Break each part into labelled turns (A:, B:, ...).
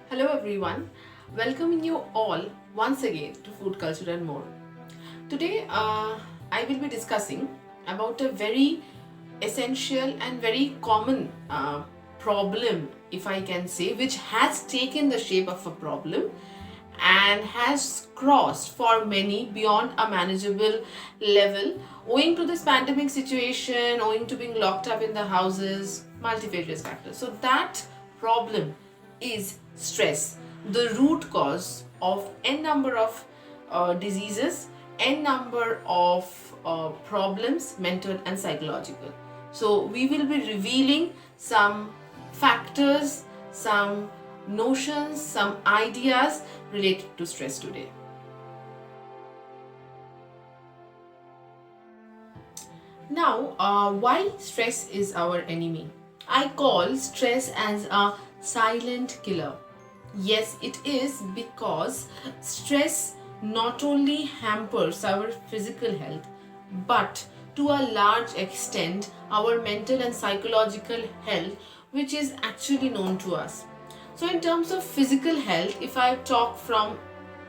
A: Hello everyone, welcoming you all once again to Food Culture and More. Today I will be discussing about a very essential and very common problem, if I can say, which has taken the shape of a problem and has crossed for many beyond a manageable level owing to this pandemic situation, owing to being locked up in the houses, multifarious factors. So that problem is stress, the root cause of n number of diseases, n number of problems, mental and psychological. So we will be revealing some factors, some notions, some ideas related to stress today. Now, why stress is our enemy? I call stress as a silent killer. Yes, it is because stress not only hampers our physical health but to a large extent our mental and psychological health, which is actually known to us. So, in terms of physical health, if I talk from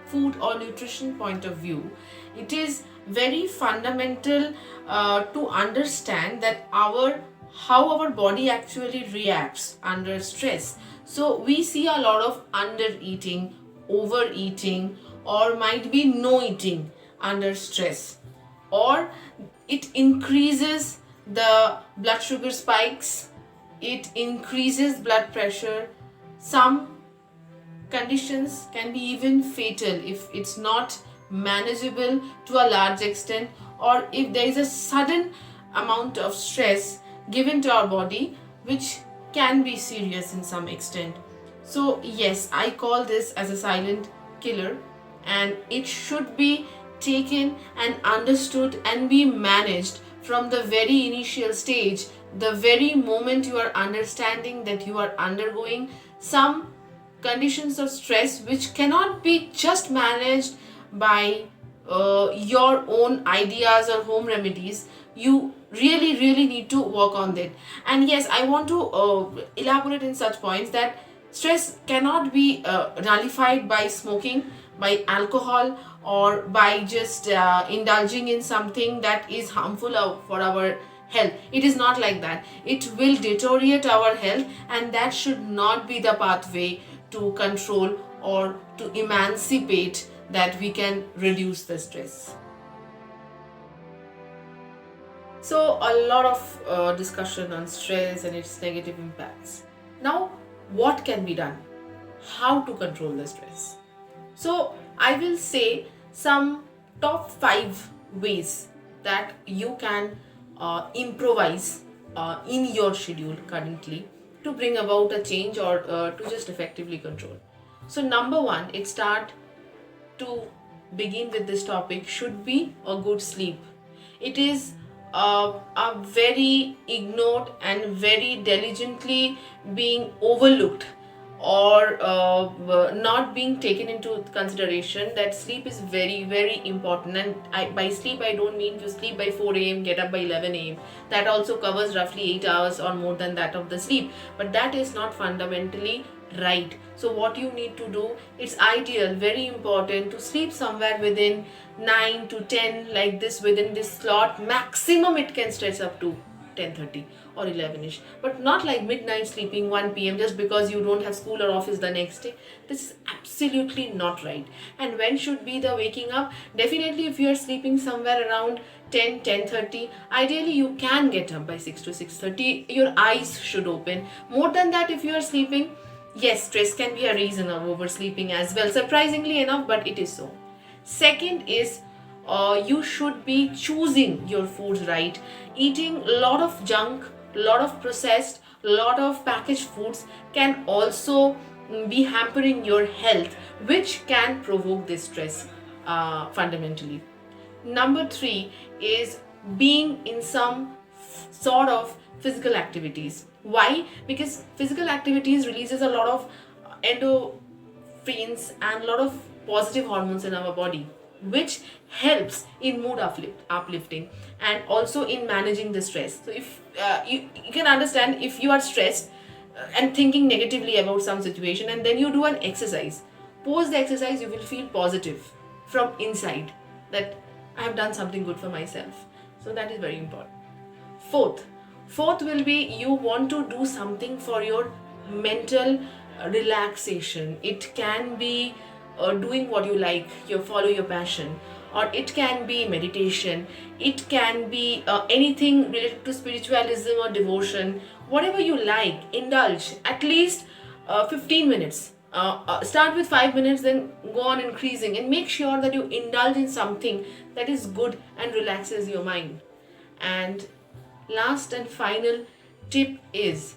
A: food or nutrition point of view, it is very fundamental to understand that how our body actually reacts under stress. So we see a lot of under eating, overeating, or might be no eating under stress, or it increases the blood sugar spikes, it increases blood pressure. Some conditions can be even fatal if it's not manageable to a large extent, or if there is a sudden amount of stress given to our body, which can be serious in some extent. So yes, I call this as a silent killer, and it should be taken and understood and be managed from the very initial stage, the very moment you are understanding that you are undergoing some conditions of stress which cannot be just managed by your own ideas or home remedies. You really need to work on that. And yes, I want to elaborate in such points that stress cannot be nullified by smoking, by alcohol, or by just indulging in something that is harmful for our health. It is not like that. It will deteriorate our health, and that should not be the pathway to control or to emancipate that we can reduce the stress. So, a lot of discussion on stress and its negative impacts. Now, what can be done? How to control the stress? So, I will say some top 5 ways that you can improvise in your schedule currently to bring about a change or to just effectively control. So, number 1, it start to begin with this topic should be a good sleep. It is a very ignored and very diligently being overlooked or not being taken into consideration that sleep is very important. And by sleep I don't mean to sleep by 4 a.m. get up by 11 a.m. That also covers roughly 8 hours or more than that of the sleep, but that is not fundamentally right. So what you need to do, it's ideal, very important to sleep somewhere within 9 to 10, like this, within this slot. Maximum it can stretch up to 10:30 or 11ish, but not like midnight sleeping 1 p.m. just because you don't have school or office the next day. This is absolutely not right. And when should be the waking up? Definitely if you are sleeping somewhere around 10:30, ideally you can get up by 6 to 6:30. Your eyes should open. More than that, if you are sleeping, yes, stress can be a reason of oversleeping as well, surprisingly enough, but it is so. Second is you should be choosing your foods right. Eating a lot of junk, a lot of processed, a lot of packaged foods can also be hampering your health, which can provoke this stress fundamentally. Number 3 is being in some sort of physical activities. Why? Because physical activities releases a lot of endorphins and a lot of positive hormones in our body, which helps in mood uplifting and also in managing the stress. So if you can understand, if you are stressed, and thinking negatively about some situation, and then you do an exercise. Post the exercise, you will feel positive from inside that I have done something good for myself. So that is very important. Fourth, fourth will be you want to do something for your mental relaxation. It can be doing what you like, you follow your passion, or it can be meditation, it can be anything related to spiritualism or devotion. Whatever you like, indulge at least 15 minutes. Start with 5 minutes, then go on increasing, and make sure that you indulge in something that is good and relaxes your mind. And last and final tip is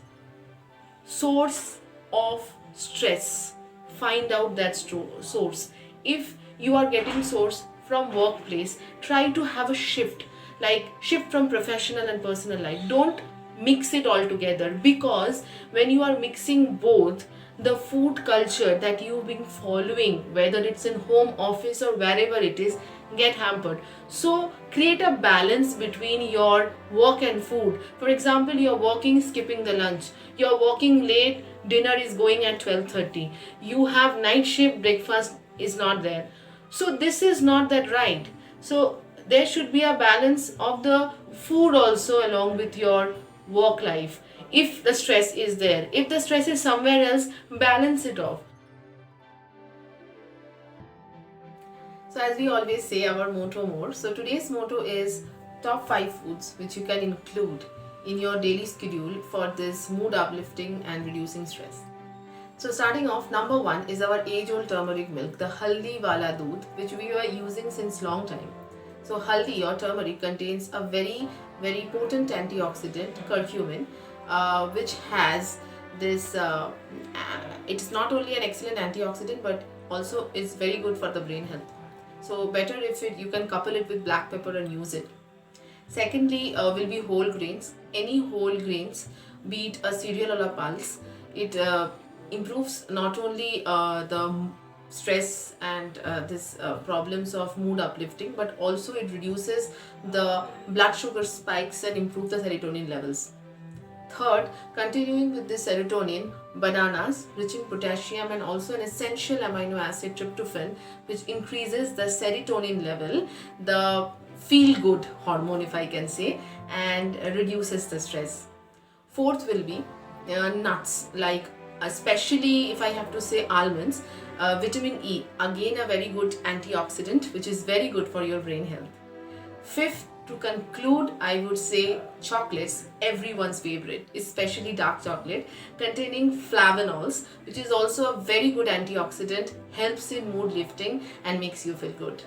A: source of stress. Find out that source. If you are getting source from workplace, try to have a shift, like shift from professional and personal life. Don't mix it all together, because when you are mixing both, the food culture that you've been following, whether it's in home, office, or wherever it is, get hampered. So create a balance between your work and food. For example, you're working, skipping the lunch, you're working late, dinner is going at 12:30, you have night shift, breakfast is not there. So this is not that right. So there should be a balance of the food also along with your work life. If the stress is there, if the stress is somewhere else, balance it off. So as we always say, our motto more. So today's motto is top 5 foods which you can include in your daily schedule for this mood uplifting and reducing stress. So starting off, number 1 is our age-old turmeric milk, the Haldi Wala Doodh, which we were using since long time. So haldi or turmeric contains a very, very potent antioxidant, curcumin, which has this, it's not only an excellent antioxidant, but also is very good for the brain health. So better if you can couple it with black pepper and use it. Secondly, will be whole grains. Any whole grains, be it a cereal or a pulse, it improves not only the stress and this problems of mood uplifting, but also it reduces the blood sugar spikes and improves the serotonin levels. Third, continuing with the serotonin, bananas rich in potassium and also an essential amino acid tryptophan, which increases the serotonin level, the feel good hormone if I can say, and reduces the stress. Fourth will be nuts, like especially if I have to say almonds, vitamin E, again a very good antioxidant which is very good for your brain health. Fifth, to conclude, I would say chocolates, everyone's favorite, especially dark chocolate, containing flavanols, which is also a very good antioxidant, helps in mood lifting and makes you feel good.